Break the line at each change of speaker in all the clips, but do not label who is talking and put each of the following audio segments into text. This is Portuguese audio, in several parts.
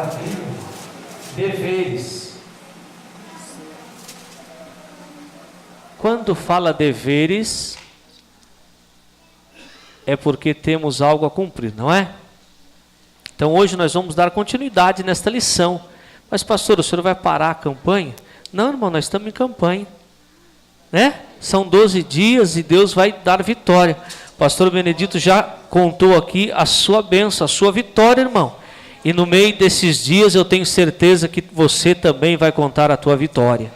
Maravilha. Deveres. Quando fala deveres, é porque temos algo a cumprir, não é? Então hoje nós vamos dar continuidade nesta lição. Mas pastor, o senhor vai parar a campanha? Não, irmão, nós estamos em campanha, né? São 12 dias e Deus vai dar vitória. Pastor Benedito já contou aqui a sua bênção, a sua vitória, irmão. E no meio desses dias eu tenho certeza que você também vai contar a tua vitória.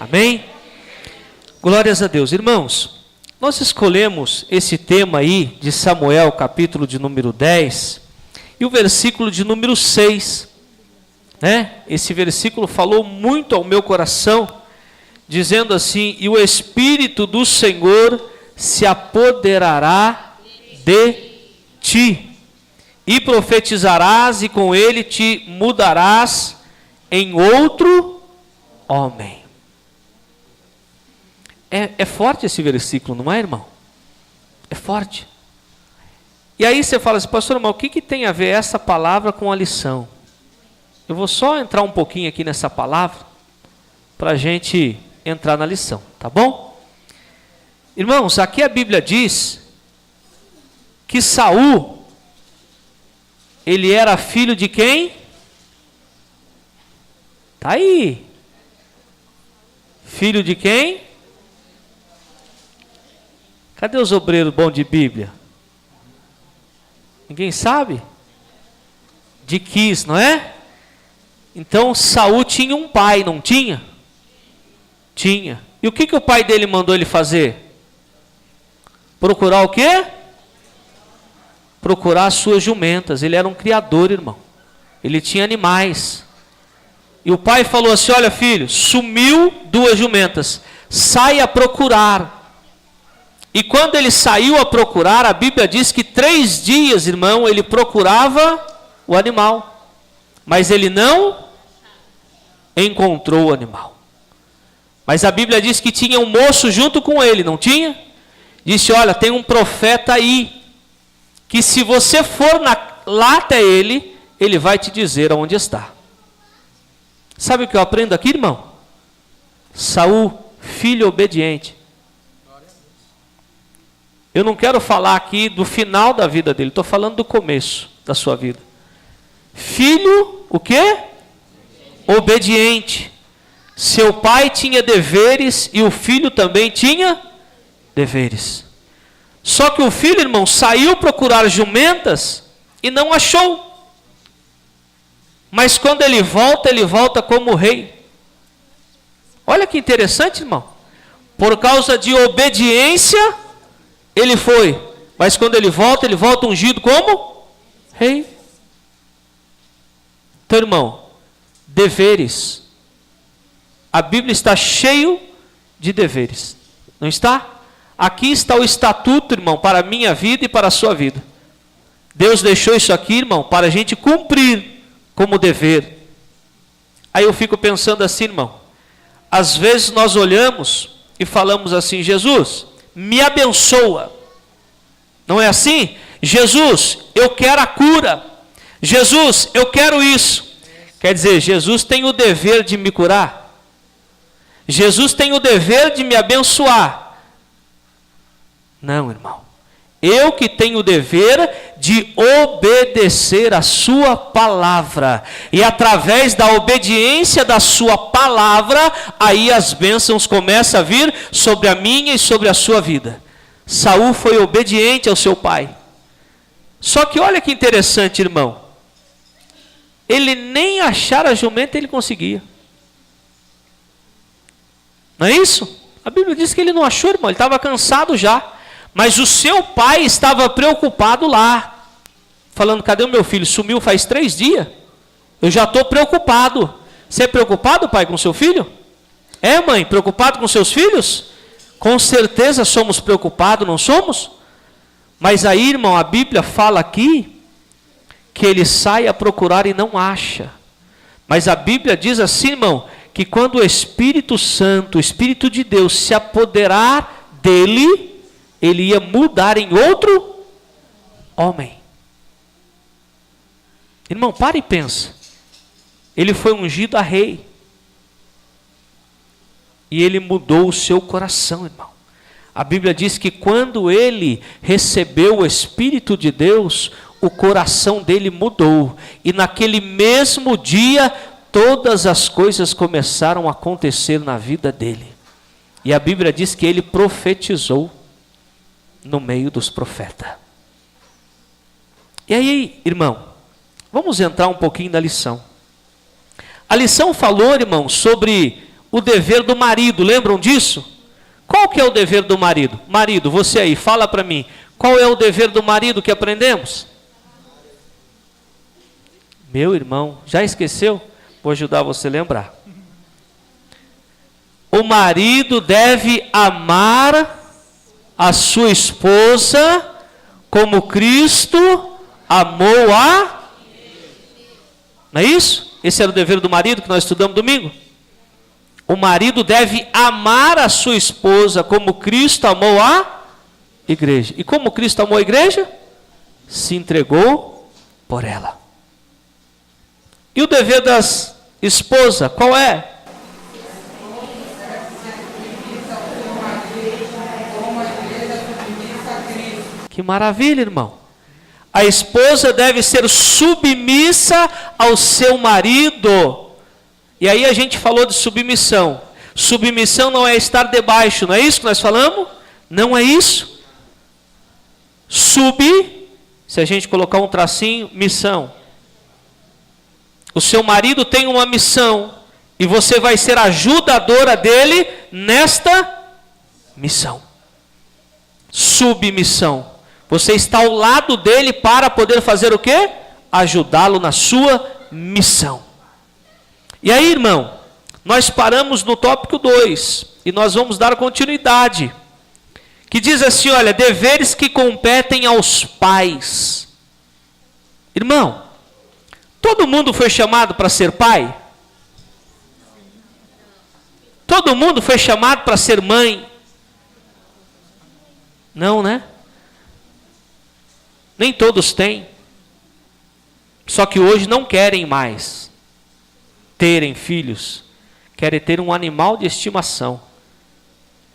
Amém? Glórias a Deus. Irmãos, nós escolhemos esse tema aí de Samuel, capítulo de número 10, e o versículo de número 6. Né? Esse versículo falou muito ao meu coração, dizendo assim: e o Espírito do Senhor se apoderará de ti, e profetizarás, e com ele te mudarás em outro homem. É forte esse versículo, não é, irmão? É forte. E aí você fala assim, pastor, irmão, o que tem a ver essa palavra com a lição? Eu vou só entrar um pouquinho aqui nessa palavra, para a gente entrar na lição, tá bom? Irmãos, aqui a Bíblia diz que Saul, ele era filho de quem? Tá aí. Filho de quem? Cadê os obreiros bons de Bíblia? Ninguém sabe? De Quis, não é? Então Saul tinha um pai, não tinha? Tinha. E o que o pai dele mandou ele fazer? Procurar o quê? Procurar as suas jumentas. Ele era um criador, irmão. Ele tinha animais. E o pai falou assim, olha filho, sumiu 2 jumentas. Sai a procurar. E quando ele saiu a procurar, a Bíblia diz que 3 dias, irmão, ele procurava o animal. Mas ele não encontrou o animal. Mas a Bíblia diz que tinha um moço junto com ele, não tinha? Disse, olha, tem um profeta aí, que se você for lá até ele, ele vai te dizer aonde está. Sabe o que eu aprendo aqui, irmão? Saul, filho obediente. Eu não quero falar aqui do final da vida dele, estou falando do começo da sua vida. Filho, o quê? Obediente. Seu pai tinha deveres e o filho também tinha deveres. Só que o filho, irmão, saiu procurar jumentas e não achou. Mas quando ele volta como rei. Olha que interessante, irmão. Por causa de obediência, ele foi. Mas quando ele volta ungido como rei. Então, irmão, deveres. A Bíblia está cheio de deveres. Não está? Aqui está o estatuto, irmão, para a minha vida e para a sua vida. Deus deixou isso aqui, irmão, para a gente cumprir como dever. Aí eu fico pensando assim, irmão. Às vezes nós olhamos e falamos assim, Jesus, me abençoa. Não é assim? Jesus, eu quero a cura. Jesus, eu quero isso. Quer dizer, Jesus tem o dever de me curar. Jesus tem o dever de me abençoar. Não, irmão. Eu que tenho o dever de obedecer a sua palavra. E através da obediência da sua palavra, aí as bênçãos começam a vir sobre a minha e sobre a sua vida. Saul foi obediente ao seu pai. Só que olha que interessante, irmão. Ele nem achar a jumenta ele conseguia. Não é isso? A Bíblia diz que ele não achou, irmão. Ele estava cansado já. Mas o seu pai estava preocupado lá. Falando, cadê o meu filho? Sumiu faz 3 dias. Eu já estou preocupado. Você é preocupado, pai, com seu filho? É, mãe, preocupado com seus filhos? Com certeza somos preocupados, não somos? Mas aí, irmão, a Bíblia fala aqui que ele sai a procurar e não acha. Mas a Bíblia diz assim, irmão, que quando o Espírito Santo, o Espírito de Deus se apoderar dele, ele ia mudar em outro homem. Irmão, para e pensa. Ele foi ungido a rei. E ele mudou o seu coração, irmão. A Bíblia diz que quando ele recebeu o Espírito de Deus, o coração dele mudou. E naquele mesmo dia, todas as coisas começaram a acontecer na vida dele. E a Bíblia diz que ele profetizou no meio dos profetas. E aí, irmão, vamos entrar um pouquinho na lição. A lição falou, irmão, sobre o dever do marido, lembram disso? Qual que é o dever do marido? Marido, você aí, fala para mim, qual é o dever do marido que aprendemos? Meu irmão, já esqueceu? Vou ajudar você a lembrar. O marido deve amar a sua esposa como Cristo amou a... Não é isso? Esse era o dever do marido que nós estudamos domingo? O marido deve amar a sua esposa como Cristo amou a igreja. E como Cristo amou a igreja? Se entregou por ela. E o dever das esposas, qual é? Que maravilha, irmão. A esposa deve ser submissa ao seu marido. E aí a gente falou de submissão. Submissão não é estar debaixo, não é isso que nós falamos? Não é isso. Se a gente colocar um tracinho, missão. O seu marido tem uma missão e você vai ser ajudadora dele nesta missão. Submissão. Você está ao lado dele para poder fazer o quê? Ajudá-lo na sua missão. E aí, irmão, nós paramos no tópico 2 e nós vamos dar continuidade. Que diz assim, olha, deveres que competem aos pais. Irmão, todo mundo foi chamado para ser pai? Todo mundo foi chamado para ser mãe? Não, né? Nem todos têm. Só que hoje não querem mais terem filhos. Querem ter um animal de estimação.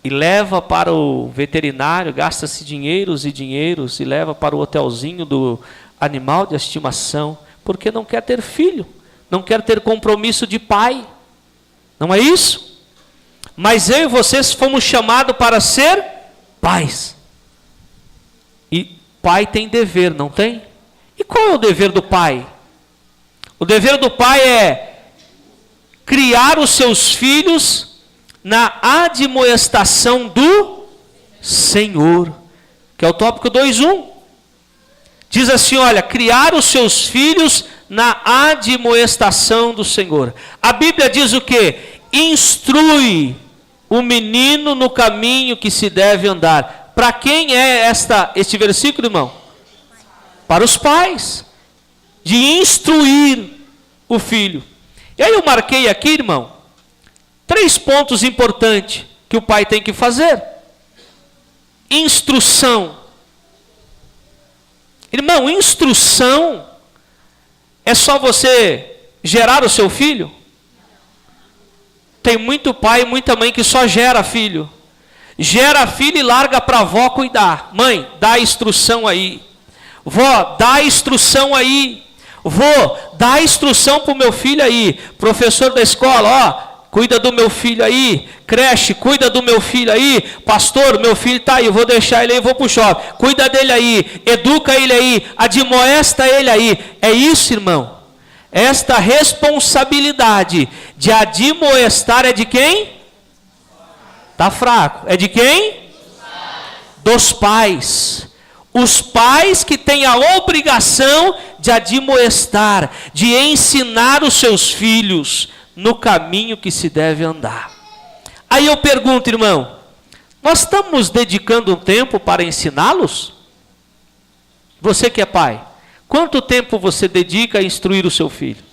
E leva para o veterinário, gasta-se dinheiros e dinheiros, e leva para o hotelzinho do animal de estimação, porque não quer ter filho, não quer ter compromisso de pai. Não é isso? Mas eu e vocês fomos chamados para ser pais. E pai tem dever, não tem? E qual é o dever do pai? O dever do pai é criar os seus filhos na admoestação do Senhor, que é o tópico 2:1. Diz assim, olha, criar os seus filhos na admoestação do Senhor. A Bíblia diz o quê? Instrui o menino no caminho que se deve andar. Para quem é este versículo, irmão? Para os pais. De instruir o filho. E aí eu marquei aqui, irmão, 3 pontos importantes que o pai tem que fazer. Instrução. Irmão, instrução é só você gerar o seu filho? Tem muito pai e muita mãe que só gera filho. Gera filho e larga para a avó cuidar. Mãe, dá a instrução aí. Vó, dá a instrução aí. Vô, dá a instrução para o meu filho aí. Professor da escola, ó, cuida do meu filho aí. Creche, cuida do meu filho aí. Pastor, meu filho está aí, eu vou deixar ele aí, vou para o shopping. Cuida dele aí, educa ele aí, admoesta ele aí. É isso, irmão. Esta responsabilidade de admoestar é de quem? Está fraco. É de quem? Dos pais. Os pais que têm a obrigação de admoestar, de ensinar os seus filhos no caminho que se deve andar. Aí eu pergunto, irmão, nós estamos dedicando um tempo para ensiná-los? Você que é pai, quanto tempo você dedica a instruir o seu filho?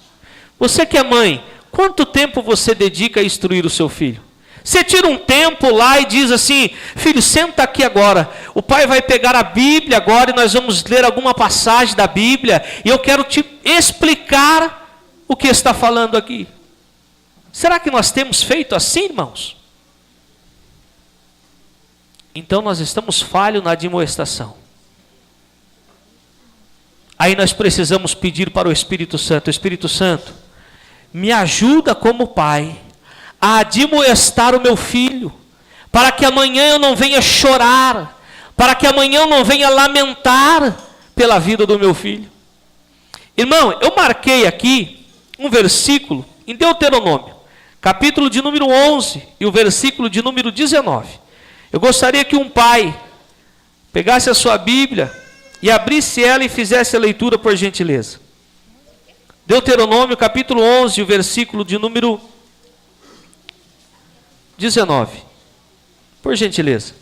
Você que é mãe, quanto tempo você dedica a instruir o seu filho? Você tira um tempo lá e diz assim, filho, senta aqui agora. O pai vai pegar a Bíblia agora e nós vamos ler alguma passagem da Bíblia. E eu quero te explicar o que está falando aqui? Será que nós temos feito assim, irmãos? Então nós estamos falhos na admoestação. Aí nós precisamos pedir para o Espírito Santo: Espírito Santo, me ajuda como pai a admoestar o meu filho, para que amanhã eu não venha chorar, para que amanhã eu não venha lamentar pela vida do meu filho. Irmão, eu marquei aqui um versículo em Deuteronômio, capítulo de número 11 e o versículo de número 19. Eu gostaria que um pai pegasse a sua Bíblia e abrisse ela e fizesse a leitura, por gentileza. Deuteronômio capítulo 11, o versículo de número 19. Por gentileza.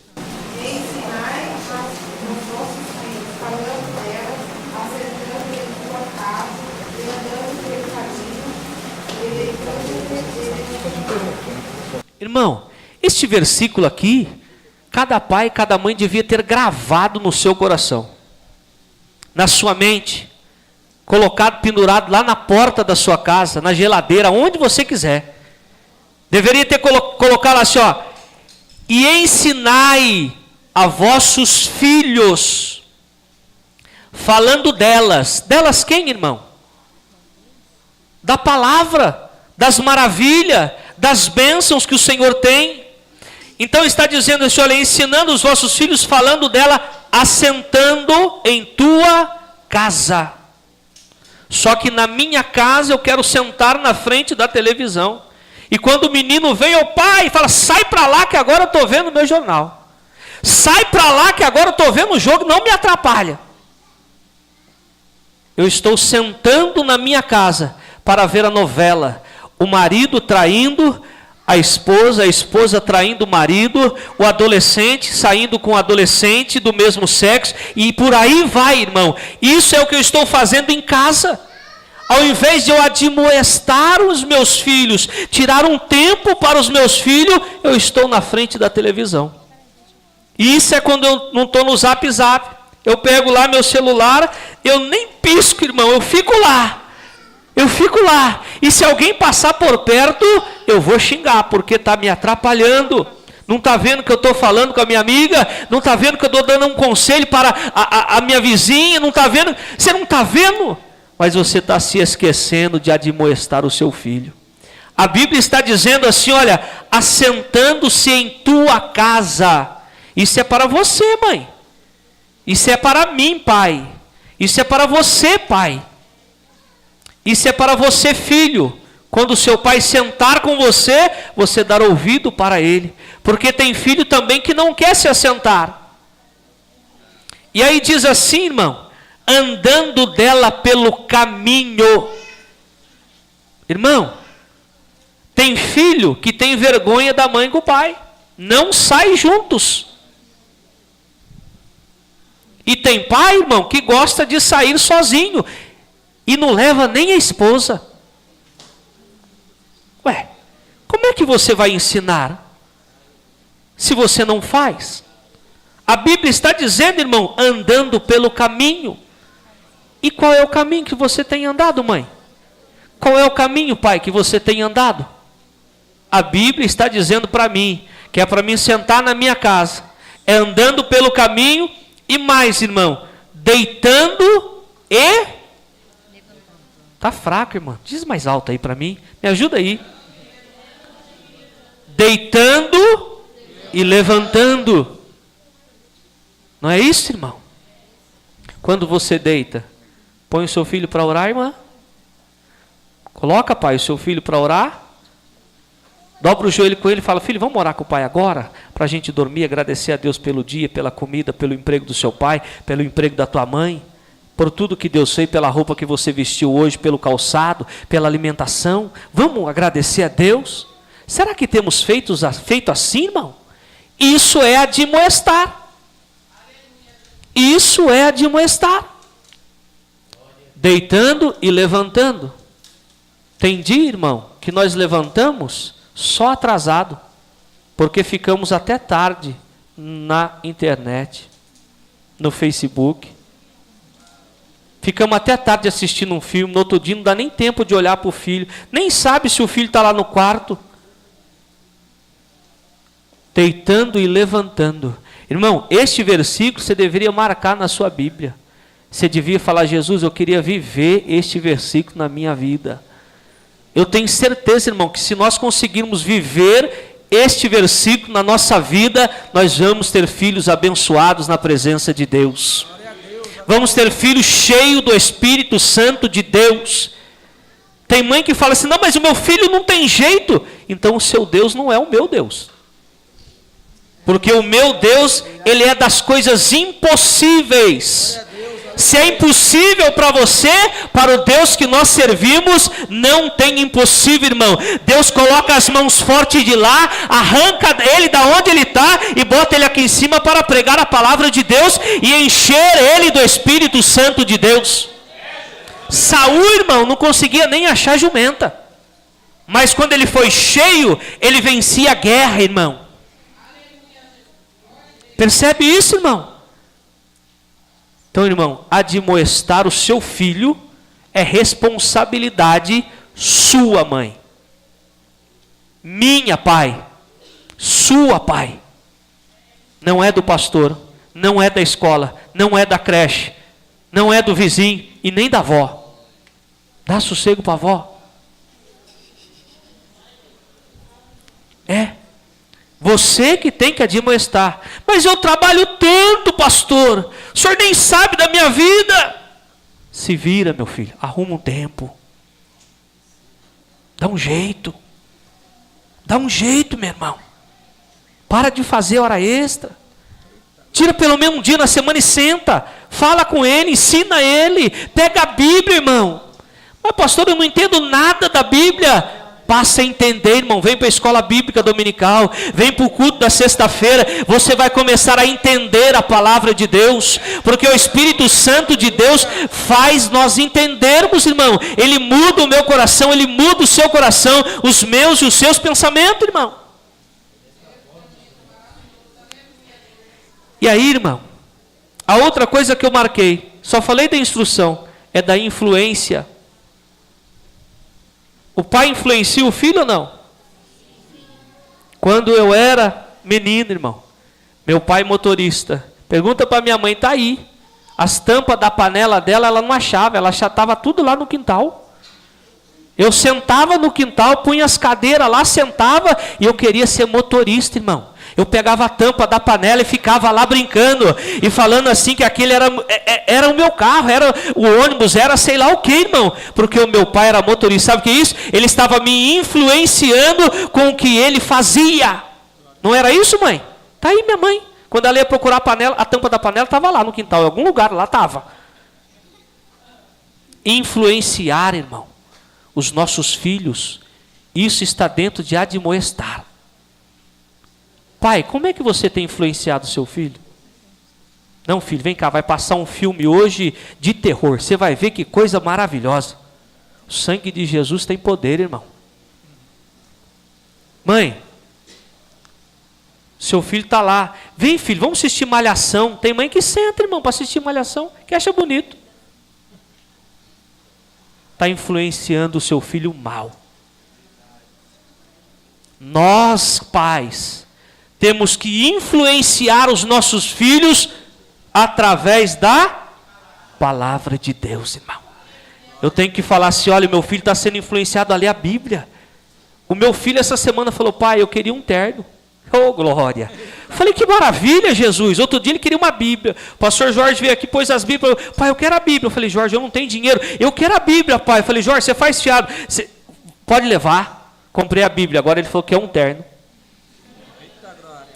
Ensinai aos vossos filhos, falando delas, assentando em tua casa, e andando pelo caminho, e deitando.
Irmão, este versículo aqui, cada pai e cada mãe devia ter gravado no seu coração, na sua mente, colocado, pendurado lá na porta da sua casa, na geladeira, onde você quiser. Deveria ter colocado assim, ó: e ensinai a vossos filhos, falando delas. Delas quem, irmão? Da palavra, das maravilhas, das bênçãos que o Senhor tem. Então está dizendo assim, olha, ensinando os vossos filhos, falando dela, assentando em tua casa. Só que na minha casa eu quero sentar na frente da televisão. E quando o menino vem ao pai e fala: sai para lá que agora eu estou vendo o meu jornal. Sai para lá que agora eu estou vendo o jogo, não me atrapalha. Eu estou sentando na minha casa para ver a novela. O marido traindo a esposa traindo o marido, o adolescente saindo com o adolescente do mesmo sexo, e por aí vai, irmão. Isso é o que eu estou fazendo em casa. Ao invés de eu admoestar os meus filhos, tirar um tempo para os meus filhos, eu estou na frente da televisão. E isso é quando eu não estou no Zap Zap. Eu pego lá meu celular, eu nem pisco, irmão, eu fico lá. Eu fico lá, e se alguém passar por perto, eu vou xingar, porque está me atrapalhando. Não está vendo que eu estou falando com a minha amiga? Não está vendo que eu estou dando um conselho para a minha vizinha? Não está vendo? Você não está vendo? Mas você está se esquecendo de admoestar o seu filho. A Bíblia está dizendo assim, olha, assentando-se em tua casa. Isso é para você, mãe. Isso é para mim, pai. Isso é para você, pai. Isso é para você, filho. Quando o seu pai sentar com você, você dar ouvido para ele. Porque tem filho também que não quer se assentar. E aí diz assim, irmão: andando dela pelo caminho. Irmão, tem filho que tem vergonha da mãe com o pai. Não sai juntos. E tem pai, irmão, que gosta de sair sozinho. E não leva nem a esposa. Ué, como é que você vai ensinar se você não faz? A Bíblia está dizendo, irmão, andando pelo caminho. E qual é o caminho que você tem andado, mãe? Qual é o caminho, pai, que você tem andado? A Bíblia está dizendo para mim, que é para mim sentar na minha casa, é andando pelo caminho e mais, irmão, deitando e... Está fraco, irmão. Diz mais alto aí para mim. Me ajuda aí. Deitando e levantando. Não é isso, irmão? Quando você deita, põe o seu filho para orar, irmã. Coloca, pai, o seu filho para orar. Dobra o joelho com ele e fala: filho, vamos orar com o pai agora? Para a gente dormir, agradecer a Deus pelo dia, pela comida, pelo emprego do seu pai, pelo emprego da tua mãe. Por tudo que Deus fez, pela roupa que você vestiu hoje, pelo calçado, pela alimentação. Vamos agradecer a Deus? Será que temos feito assim, irmão? Isso é admoestar. Isso é admoestar. Deitando e levantando. Tem dia, irmão, que nós levantamos só atrasado, porque ficamos até tarde na internet, no Facebook. Ficamos até tarde assistindo um filme, no outro dia não dá nem tempo de olhar para o filho, nem sabe se o filho está lá no quarto, deitando e levantando. Irmão, este versículo você deveria marcar na sua Bíblia. Você devia falar: Jesus, eu queria viver este versículo na minha vida. Eu tenho certeza, irmão, que se nós conseguirmos viver este versículo na nossa vida, nós vamos ter filhos abençoados na presença de Deus. Vamos ter filhos cheios do Espírito Santo de Deus. Tem mãe que fala assim: não, mas o meu filho não tem jeito. Então o seu Deus não é o meu Deus. Porque o meu Deus, Ele é das coisas impossíveis. Se é impossível para você, para o Deus que nós servimos, não tem impossível, irmão. Deus coloca as mãos fortes de lá, arranca ele da onde ele está e bota ele aqui em cima para pregar a palavra de Deus e encher ele do Espírito Santo de Deus. Saul, irmão, não conseguia nem achar jumenta. Mas quando ele foi cheio, ele vencia a guerra, irmão. Percebe isso, irmão? Então, irmão, admoestar o seu filho é responsabilidade sua, mãe. Minha, pai. Sua, pai. Não é do pastor, não é da escola, não é da creche, não é do vizinho e nem da avó. Dá sossego para a avó. É. Você que tem que admoestar. Mas eu trabalho tanto, pastor. O senhor nem sabe da minha vida. Se vira, meu filho. Arruma um tempo. Dá um jeito. Dá um jeito, meu irmão. Para de fazer hora extra. Tira pelo menos um dia na semana e senta. Fala com ele, ensina ele. Pega a Bíblia, irmão. Mas pastor, eu não entendo nada da Bíblia. Passa a entender, irmão. Vem para a escola bíblica dominical, vem para o culto da sexta-feira, você vai começar a entender a palavra de Deus, porque o Espírito Santo de Deus faz nós entendermos, irmão. Ele muda o meu coração, ele muda o seu coração, os meus e os seus pensamentos, irmão. E aí, irmão, a outra coisa que eu marquei, só falei da instrução, é da influência. O pai influencia o filho ou não? Quando eu era menino, irmão, meu pai motorista, pergunta para minha mãe, está aí. As tampas da panela dela, ela não achava, ela achatava tudo lá no quintal. Eu sentava no quintal, punha as cadeiras lá, sentava, e eu queria ser motorista, irmão. Eu pegava a tampa da panela e ficava lá brincando, e falando assim que aquele era o meu carro, era o ônibus, era sei lá o que, irmão. Porque o meu pai era motorista, sabe o que é isso? Ele estava me influenciando com o que ele fazia. Não era isso, mãe? Está aí minha mãe. Quando ela ia procurar a panela, a tampa da panela estava lá no quintal, em algum lugar lá estava. Influenciar, irmão, os nossos filhos, isso está dentro de admoestar. Pai, como é que você tem influenciado o seu filho? Não, filho, vem cá, vai passar um filme hoje de terror. Você vai ver que coisa maravilhosa. O sangue de Jesus tem poder, irmão. Mãe, seu filho está lá. Vem, filho, vamos assistir Malhação. Tem mãe que senta, irmão, para assistir Malhação, que acha bonito. Está influenciando o seu filho mal. Nós, pais, temos que influenciar os nossos filhos através da palavra de Deus, irmão. Eu tenho que falar assim: olha, meu filho está sendo influenciado a ler a Bíblia. O meu filho essa semana falou: pai, eu queria um terno. Oh, glória. Eu falei: que maravilha, Jesus. Outro dia ele queria uma Bíblia. O pastor Jorge veio aqui, pôs as Bíblias. Pai, eu quero a Bíblia. Eu falei: Jorge, eu não tenho dinheiro. Eu quero a Bíblia, pai. Eu falei: Jorge, você faz fiado. Você pode levar. Comprei a Bíblia. Agora ele falou que é um terno.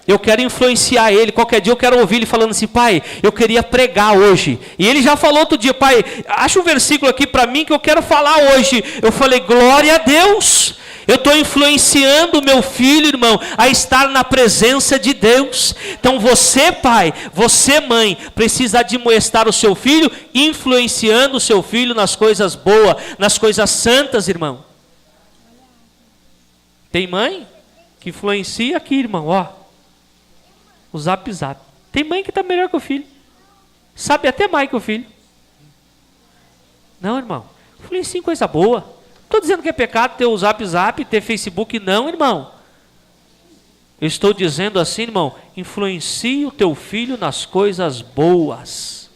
Eu quero influenciar ele. Qualquer dia eu quero ouvir ele falando assim: pai, eu queria pregar hoje. E ele já falou outro dia: pai, acha um versículo aqui para mim que eu quero falar hoje. Eu falei: glória a Deus. Eu estou influenciando o meu filho, irmão, a estar na presença de Deus. Então você, pai, você, mãe, precisa admoestar o seu filho, influenciando o seu filho nas coisas boas, nas coisas santas, irmão. Tem mãe que influencia aqui, irmão, ó. O zap. Tem mãe que está melhor que o filho. Sabe até mais que o filho. Não, irmão. Influencie em coisa boa. Não estou dizendo que é pecado ter o Zap, ter Facebook, não, irmão. Eu estou dizendo assim, irmão, influencie o teu filho nas coisas boas.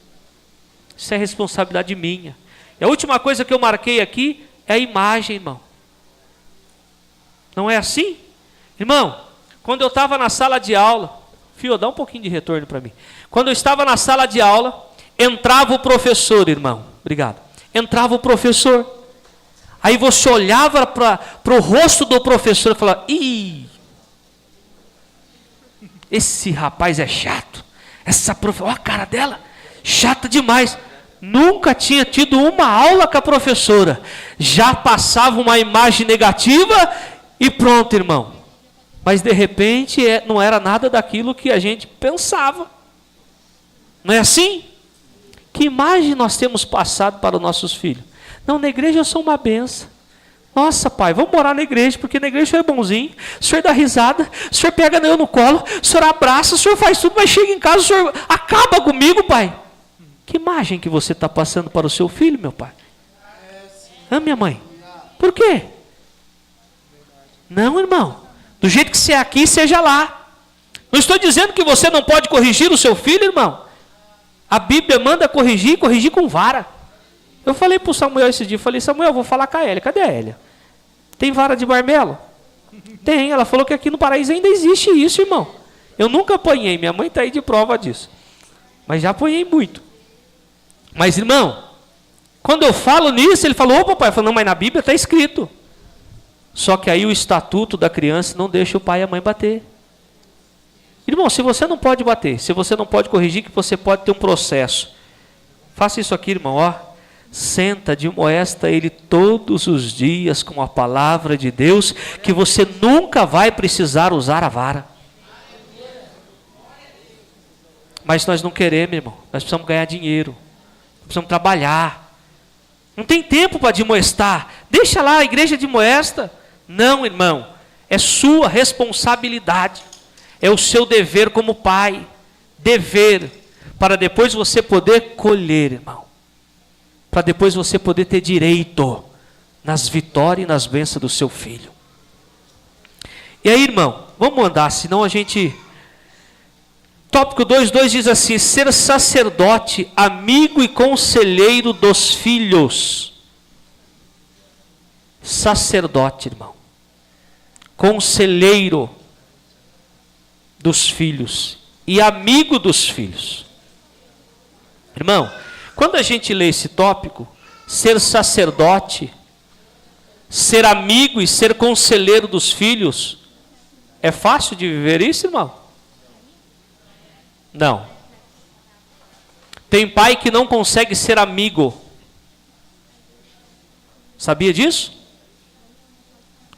Isso é responsabilidade minha. E a última coisa que eu marquei aqui é a imagem, irmão. Não é assim? Irmão, quando eu estava na sala de aula, Fio, dá um pouquinho de retorno para mim. Quando eu estava na sala de aula, entrava o professor, irmão. Obrigado. Entrava o professor. Aí você olhava para o rosto do professor e falava, ih, esse rapaz é chato. Essa professora, olha a cara dela, chata demais. Nunca tinha tido uma aula com a professora. Já passava uma imagem negativa e pronto, irmão. Mas de repente não era nada daquilo que a gente pensava. Não é assim? Que imagem nós temos passado para os nossos filhos? Não, na igreja eu sou uma benção. Nossa, pai, vamos morar na igreja, porque na igreja o senhor é bonzinho, o senhor dá risada, o senhor pega eu no colo, o senhor abraça, o senhor faz tudo, mas chega em casa, o senhor acaba comigo, pai. Que imagem que você está passando para o seu filho, meu pai? Minha mãe? Por quê? Não, irmão. Do jeito que você é aqui, seja lá. Não estou dizendo que você não pode corrigir o seu filho, irmão. A Bíblia manda corrigir com vara. Eu falei para o Samuel esse dia, falei, Samuel, eu vou falar com a Hélia. Cadê a Hélia? Tem vara de marmelo? Tem, ela falou que aqui no paraíso ainda existe isso, irmão. Eu nunca apanhei, minha mãe está aí de prova disso. Mas já apanhei muito. Mas, irmão, quando eu falo nisso, ele falou, ô papai, eu falo, não, mas na Bíblia está escrito. Só que aí o estatuto da criança não deixa o pai e a mãe bater. Irmão, se você não pode bater, se você não pode corrigir, que você pode ter um processo. Faça isso aqui, irmão, ó. Senta, admoesta ele todos os dias com a palavra de Deus, que você nunca vai precisar usar a vara. Mas nós não queremos, irmão. Nós precisamos ganhar dinheiro. Precisamos trabalhar. Não tem tempo para admoestar. Deixa lá a igreja admoesta. Não, irmão. É sua responsabilidade. É o seu dever como pai. Dever. Para depois você poder colher, irmão. Para depois você poder ter direito nas vitórias e nas bênçãos do seu filho. E aí, irmão, vamos andar, senão a gente... Tópico 2:2 diz assim, ser sacerdote, amigo e conselheiro dos filhos. Sacerdote, irmão. Conselheiro dos filhos e amigo dos filhos. Irmão, quando a gente lê esse tópico, ser sacerdote, ser amigo e ser conselheiro dos filhos, é fácil de viver isso, irmão? Não. Tem pai que não consegue ser amigo. Sabia disso?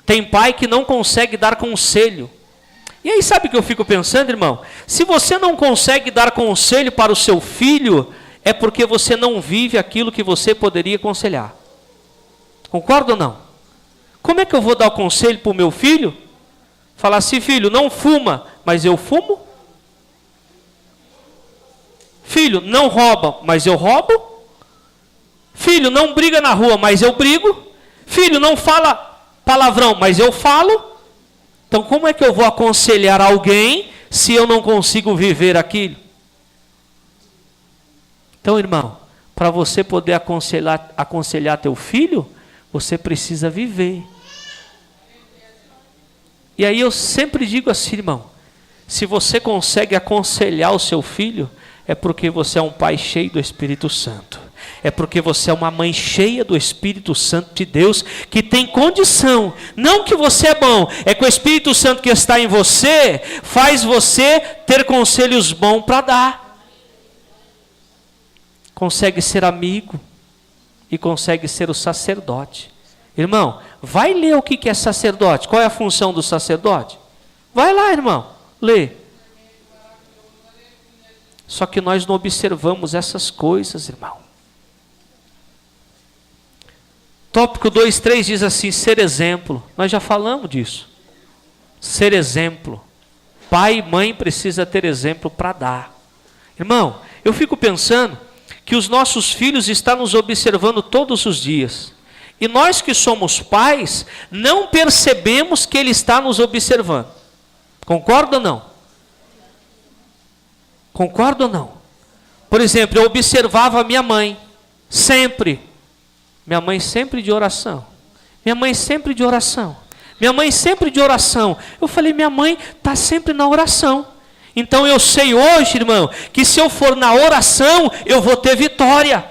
Tem pai que não consegue dar conselho. E aí sabe o que eu fico pensando, irmão? Se você não consegue dar conselho para o seu filho, é porque você não vive aquilo que você poderia aconselhar. Concorda ou não? Como é que eu vou dar o conselho para o meu filho? Falar assim, filho, não fuma, mas eu fumo? Filho, não rouba, mas eu roubo? Filho, não briga na rua, mas eu brigo? Filho, não fala palavrão, mas eu falo? Então como é que eu vou aconselhar alguém se eu não consigo viver aquilo? Então, irmão, para você poder aconselhar teu filho, você precisa viver. E aí eu sempre digo assim, irmão, se você consegue aconselhar o seu filho, é porque você é um pai cheio do Espírito Santo. É porque você é uma mãe cheia do Espírito Santo de Deus, que tem condição, não que você é bom, é que o Espírito Santo que está em você, faz você ter conselhos bons para dar. Consegue ser amigo e consegue ser o sacerdote. Irmão, vai ler o que é sacerdote. Qual é a função do sacerdote? Vai lá, irmão, lê. Só que nós não observamos essas coisas, irmão. Tópico 2:3 diz assim, ser exemplo. Nós já falamos disso. Ser exemplo. Pai e mãe precisa ter exemplo para dar. Irmão, eu fico pensando que os nossos filhos estão nos observando todos os dias. E nós que somos pais, não percebemos que ele está nos observando. Concorda ou não? Concorda ou não? Por exemplo, eu observava a minha mãe, sempre. Minha mãe sempre de oração. Minha mãe sempre de oração. Minha mãe sempre de oração. Eu falei, minha mãe está sempre na oração. Então eu sei hoje, irmão, que se eu for na oração, eu vou ter vitória.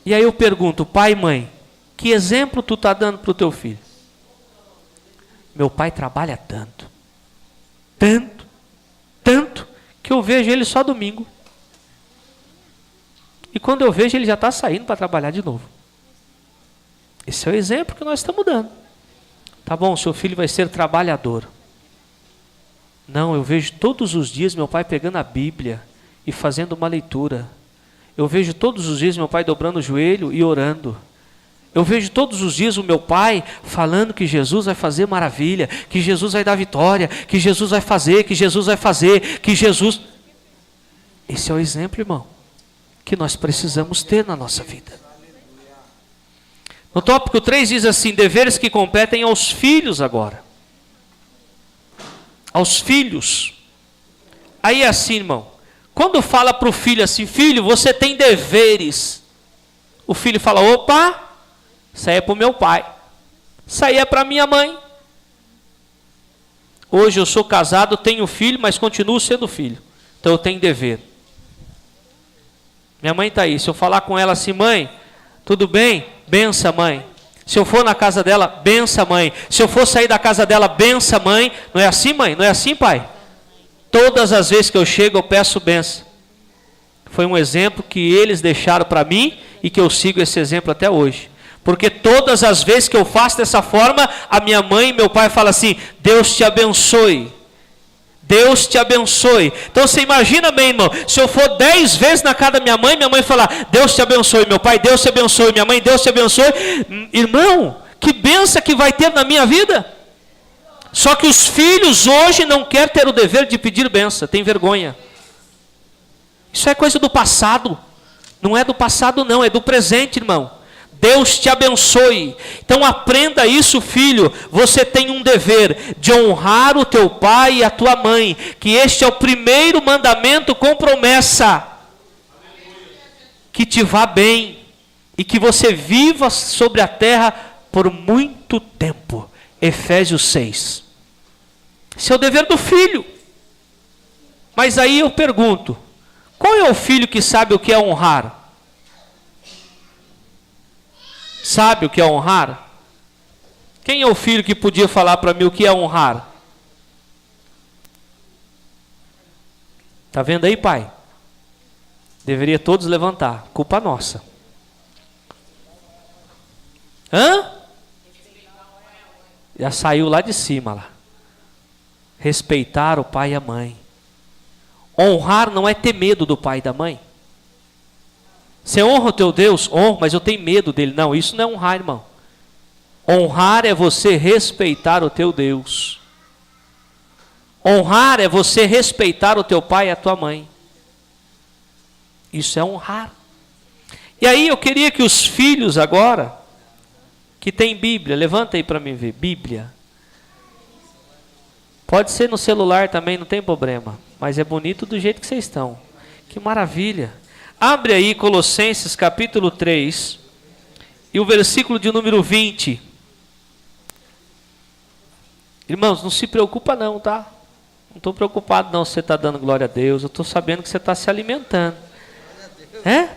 E aí eu pergunto, pai e mãe, que exemplo tu está dando para o teu filho? Meu pai trabalha tanto, que eu vejo ele só domingo. E quando eu vejo, ele já está saindo para trabalhar de novo. Esse é o exemplo que nós estamos dando. Tá bom, seu filho vai ser trabalhador. Não, eu vejo todos os dias meu pai pegando a Bíblia e fazendo uma leitura. Eu vejo todos os dias meu pai dobrando o joelho e orando. Eu vejo todos os dias o meu pai falando que Jesus vai fazer maravilha, que Jesus vai dar vitória, que Jesus vai fazer, que Jesus vai fazer, que Jesus... Esse é o exemplo, irmão, que nós precisamos ter na nossa vida. No tópico 3 diz assim, deveres que competem aos filhos agora. Aos filhos. Aí é assim, irmão, quando fala para o filho assim, filho, você tem deveres. O filho fala, opa, isso aí é para o meu pai. Isso aí é para minha mãe. Hoje eu sou casado, tenho filho, mas continuo sendo filho. Então eu tenho dever. Minha mãe está aí. Se eu falar com ela assim, mãe, tudo bem? Bença, mãe. Se eu for na casa dela, bença, mãe. Se eu for sair da casa dela, bença, mãe. Não é assim, mãe? Não é assim, pai? Todas as vezes que eu chego, eu peço benção. Foi um exemplo que eles deixaram para mim e que eu sigo esse exemplo até hoje. Porque todas as vezes que eu faço dessa forma, a minha mãe e meu pai falam assim, Deus te abençoe. Deus te abençoe. Então você imagina bem, irmão, se eu for 10 vezes na casa da minha mãe falar, Deus te abençoe, meu pai, Deus te abençoe, minha mãe, Deus te abençoe. Irmão, que bênção que vai ter na minha vida. Só que os filhos hoje não querem ter o dever de pedir bênção, tem vergonha. Isso é coisa do passado. Não é do passado não, é do presente, irmão. Deus te abençoe. Então aprenda isso, filho. Você tem um dever de honrar o teu pai e a tua mãe. Que este é o primeiro mandamento com promessa. Que te vá bem. E que você viva sobre a terra por muito tempo. Efésios 6. Esse é o dever do filho. Mas aí eu pergunto. Qual é o filho que sabe o que é honrar? Sabe o que é honrar? Quem é o filho que podia falar para mim o que é honrar? Está vendo aí, pai? Deveria todos levantar. Culpa nossa. Hã? Já saiu lá de cima lá. Respeitar o pai e a mãe. Honrar não é ter medo do pai e da mãe. Você honra o teu Deus? Honra, mas eu tenho medo dele. Não, isso não é honrar, irmão. Honrar é você respeitar o teu Deus. Honrar é você respeitar o teu pai e a tua mãe. Isso é honrar. E aí eu queria que os filhos agora, que tem Bíblia, levanta aí para mim ver, Bíblia. Pode ser no celular também, não tem problema. Mas é bonito do jeito que vocês estão. Que maravilha. Abre aí Colossenses capítulo 3 e o versículo de número 20. Irmãos, não se preocupa não, tá? Não estou preocupado não se você está dando glória a Deus. Eu estou sabendo que você está se alimentando.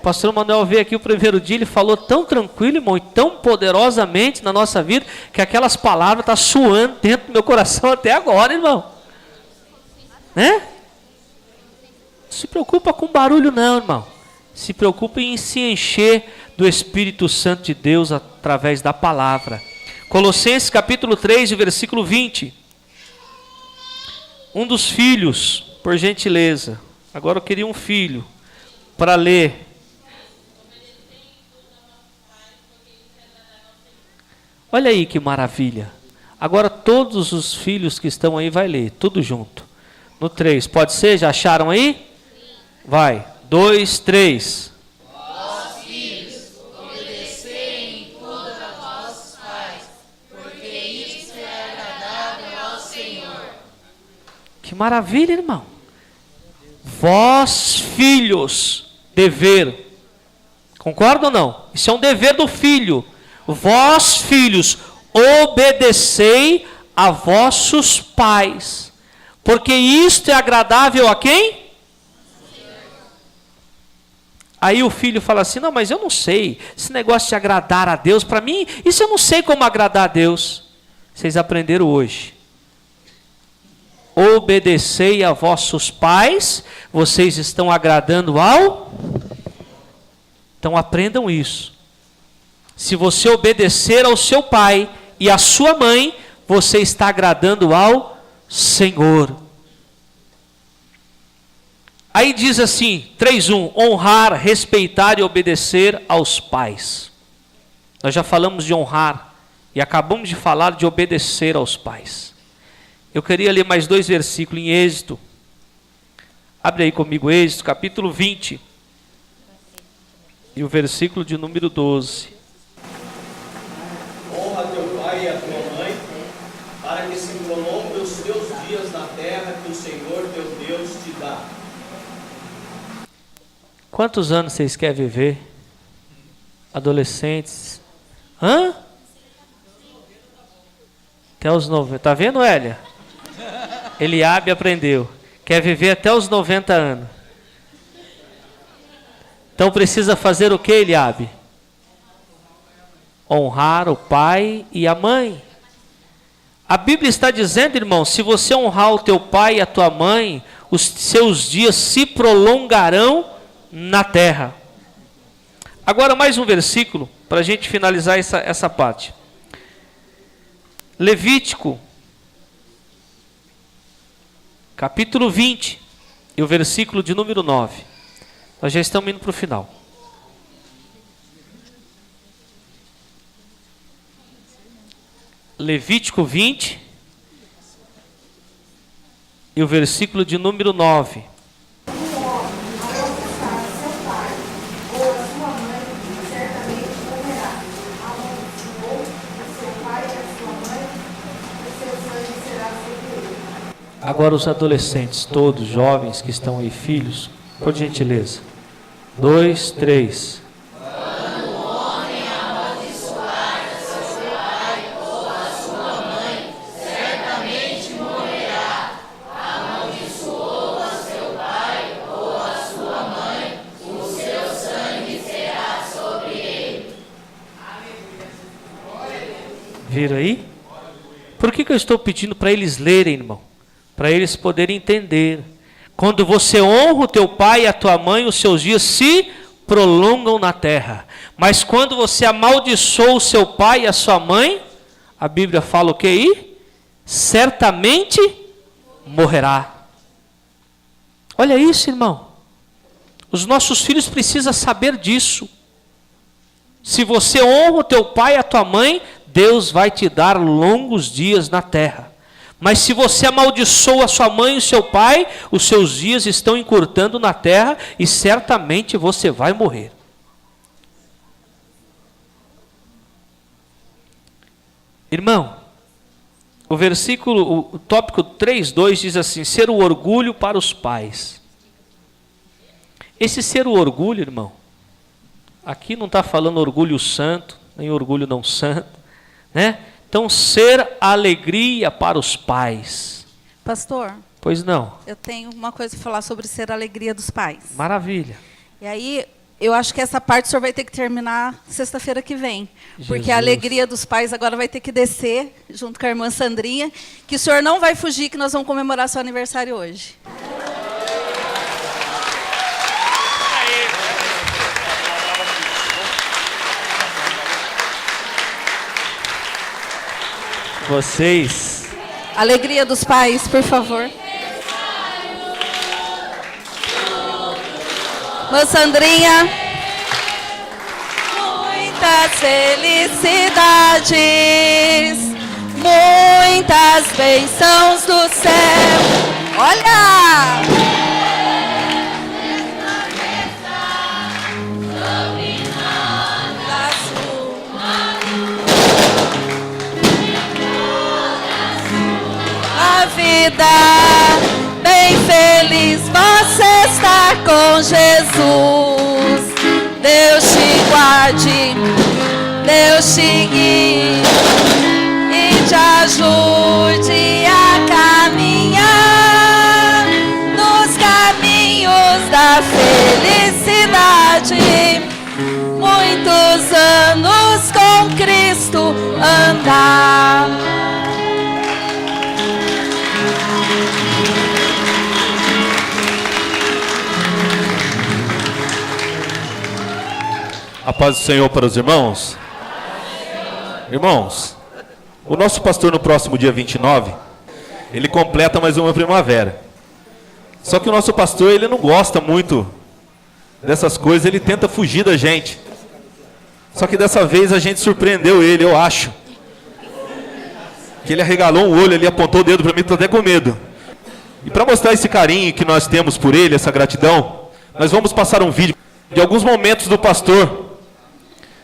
Pastor Manuel veio aqui o primeiro dia, ele falou tão tranquilo, irmão, e tão poderosamente na nossa vida, que aquelas palavras estão suando dentro do meu coração até agora, irmão. Não se preocupa com barulho não, irmão. Se preocupe em se encher do Espírito Santo de Deus através da palavra. Colossenses capítulo 3, versículo 20. Um dos filhos, por gentileza. Agora eu queria um filho para ler. Olha aí que maravilha. Agora todos os filhos que estão aí vai ler, tudo junto. No 3, pode ser? Já acharam aí? Vai. 2, 3. Que maravilha, irmão. Vós, filhos, dever. Concorda ou não? Isso é um dever do filho. Vós, filhos, obedecei a vossos pais. Porque isto é agradável a quem? Aí o filho fala assim, não, mas eu não sei. Esse negócio de agradar a Deus, para mim, isso eu não sei como agradar a Deus. Vocês aprenderam hoje. Obedecei a vossos pais, vocês estão agradando ao? Então aprendam isso. Se você obedecer ao seu pai e à sua mãe, você está agradando ao Senhor. Aí diz assim, 3:1, honrar, respeitar e obedecer aos pais. Nós já falamos de honrar e acabamos de falar de obedecer aos pais. Eu queria ler mais 2 versículos em Êxodo. Abre aí comigo Êxodo, capítulo 20. E o versículo de número 12.
Honra teu pai e a tua mãe, para que se prolonguem os teus dias na terra que o Senhor teu Deus te dá.
Quantos anos vocês querem viver? Adolescentes? Hã? Até os 90. Tá vendo, Hélia? Eliabe aprendeu. Quer viver até os 90 anos. Então precisa fazer o que, Eliabe? Honrar o pai e a mãe. A Bíblia está dizendo, irmão, se você honrar o teu pai e a tua mãe, os seus dias se prolongarão na terra. Agora mais um versículo, para a gente finalizar essa parte. Levítico, capítulo 20, e o versículo de número 9. Nós já estamos indo para o final. Levítico 20, e o versículo de número 9. Agora os adolescentes, todos jovens que estão aí, filhos, por gentileza. 2, 3.
Quando o homem amaldiçoar seu pai ou a sua mãe, certamente morrerá. Amaldiçoou a seu pai ou a sua mãe, o seu sangue será sobre ele.
Viram aí? Por que eu estou pedindo para eles lerem, irmão? Para eles poderem entender. Quando você honra o teu pai e a tua mãe, os seus dias se prolongam na terra. Mas quando você amaldiçoa o seu pai e a sua mãe, a Bíblia fala o que aí? Certamente morrerá. Olha isso, irmão. Os nossos filhos precisam saber disso. Se você honra o teu pai e a tua mãe, Deus vai te dar longos dias na terra. Mas se você amaldiçoa a sua mãe e o seu pai, os seus dias estão encurtando na terra e certamente você vai morrer. Irmão, o tópico 3:2 diz assim, ser o orgulho para os pais. Esse ser o orgulho, irmão, aqui não está falando orgulho santo, nem orgulho não santo, né? Então, ser alegria para os pais.
Pastor,
Pois não.
eu tenho uma coisa para falar sobre ser a alegria dos pais.
Maravilha.
E aí, eu acho que essa parte o senhor vai ter que terminar sexta-feira que vem. Porque
Jesus.
a alegria dos pais agora vai ter que descer, junto com a irmã Sandrinha, que o senhor não vai fugir, que nós vamos comemorar seu aniversário hoje.
Vocês...
Alegria dos pais, por favor. Irmã Sandrinha. Muitas felicidades, muitas bênçãos do céu. Olha! vida. Bem feliz você está com Jesus. Deus te guarde, Deus te guie e te ajude a caminhar nos caminhos da felicidade. Muitos anos com Cristo andar.
A paz do Senhor para os irmãos. Irmãos, o nosso pastor no próximo dia 29, ele completa mais uma primavera. Só que o nosso pastor, ele não gosta muito dessas coisas, ele tenta fugir da gente. Só que dessa vez a gente surpreendeu ele, eu acho. Que ele arregalou um olho ali, apontou o dedo para mim, estou até com medo. E para mostrar esse carinho que nós temos por ele, essa gratidão, nós vamos passar um vídeo de alguns momentos do pastor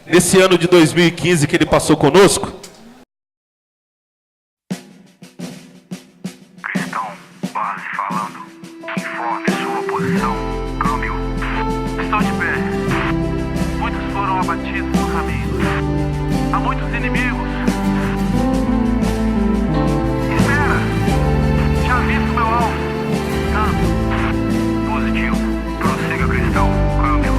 nesse ano de 2015 que ele passou conosco.
Cristão, base falando, informe sua posição, câmbio. Estou de pé. Muitos foram abatidos no caminho. Há muitos inimigos. Espera. Já visto meu alvo. Tanto. Positivo. Prossiga, cristão. Câmbio.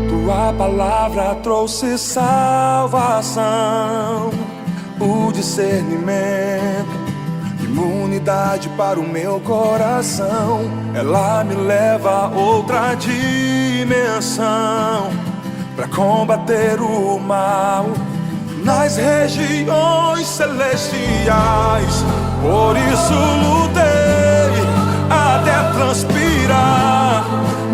Tua palavra trouxe salvação, o discernimento, imunidade para o meu coração. Ela me leva a outra dimensão, para combater o mal nas regiões celestiais. Por isso lutei até transpirar,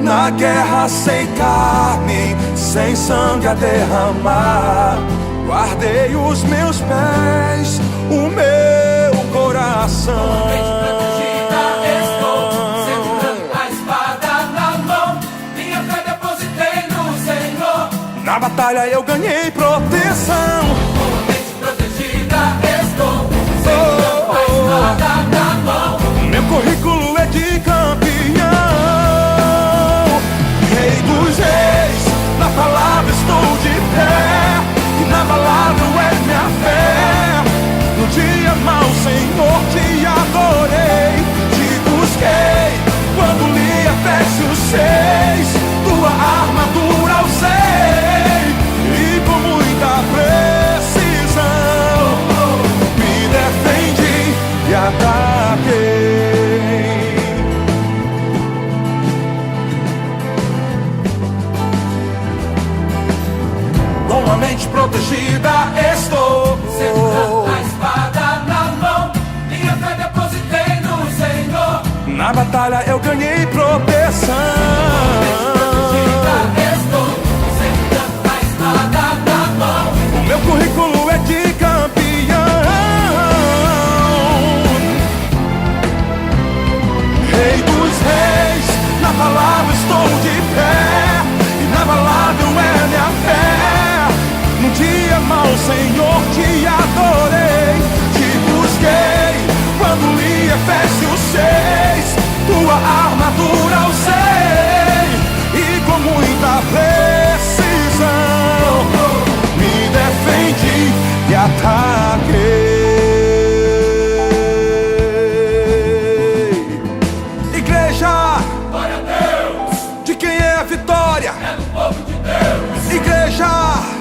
na guerra sem carne, sem sangue a derramar. Guardei os meus pés, o meu coração.
Estou segurando a espada na mão, minha fé depositei no Senhor.
Na batalha eu ganhei proteção.
Totalmente protegida estou, segurando a espada na mão.
Meu currículo é de campeão. Rei dos reis, na palavra estou de pé, e na palavra é minha fé. No dia mau, Senhor, te adorei, te busquei, quando li Efésios 6, tua armadura usei, e com muita precisão me defendi e ataquei. Com a mente protegida estou,
Segurando a espada na mão, minha fé depositei no Senhor.
na batalha eu ganhei proteção.
Estou segurando a espada na mão.
O meu currículo é de campeão. Rei dos reis, na palavra estou de pé, e na palavra é minha fé. No dia mau, Senhor, te adorei, te busquei, quando li Efésios 6, tua armadura usei, e com muita precisão me defendi e ataquei. Igreja,
Glória a Deus,
de quem é a vitória?
é do povo de Deus.
Igreja,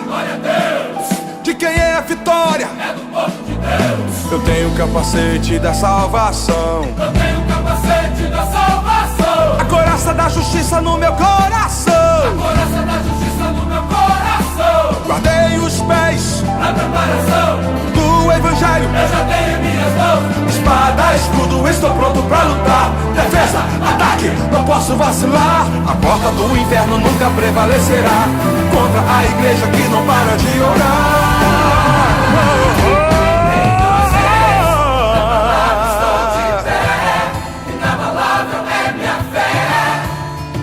Glória a Deus,
de quem é a vitória?
é do povo de Deus.
Eu tenho o capacete da salvação,
Eu tenho o capacete da salvação,
a coraça da justiça no meu coração.
coraça da justiça no meu coração.
Guardei os pés
Na preparação,
do evangelho,
eu já tenho em minhas mãos.
espada, escudo, estou pronto pra lutar. Defesa, ataque, não posso vacilar. A porta do inferno nunca prevalecerá contra a igreja que não para de orar.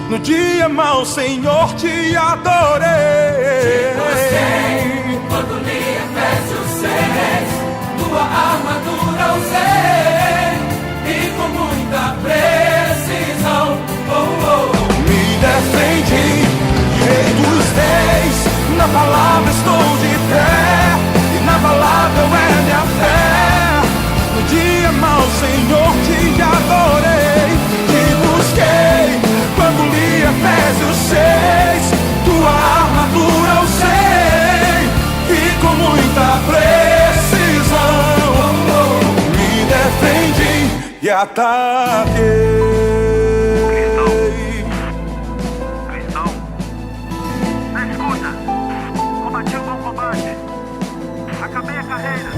No dia mau, Senhor, te adorei.
Quando li Efésios 6, tua armadura usei, e com muita precisão,
Me defendi, Rei dos Reis, na palavra estou de pé, e na palavra é minha fé. No dia mau, Senhor, te adorei, te busquei, quando li Efésios 6, tua armadura usei, e com muita precisão, me defendi e ataquei.
Cristão, escuta, combati o bom combate, acabei a carreira,